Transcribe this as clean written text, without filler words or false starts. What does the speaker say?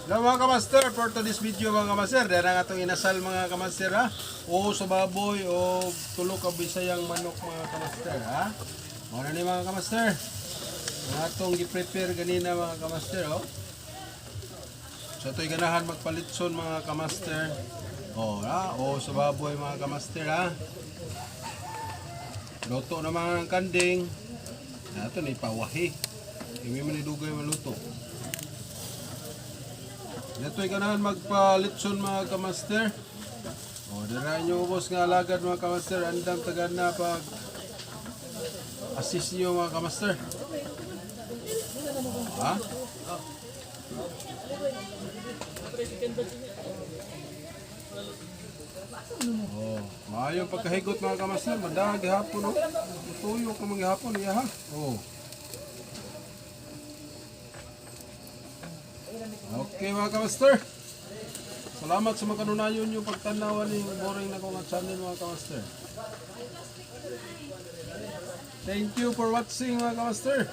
Hello mga kamaster, for today's video mga kamaster, dahil ang atong inasal mga kamaster ha, o sa baboy o tulo ka bisayang manok mga kamaster ha. Muna ni mga kamaster, ang atong gi-prepare ganina mga kamaster oh. So ito'y ganahan magpalitson mga kamaster o sa baboy mga kamaster ha. Luto naman ang kanding, ito na ipawahi, hindi man idugay maluto. Dito'y ganahan magpalitson mga kamaster. Dirahan nyo ubos nga alagad mga kamaster. Andam tagad na pag assist nyo mga kamaster. Ha? Maayong pagkahigot mga kamaster. Madahag gihapon oh. Tuyo ka mga gihapon iya ha. Okay mga kamaster, salamat sa makanunayon yung pagtanawan ng boring na kong channel mga kamaster. Thank you for watching mga kamaster.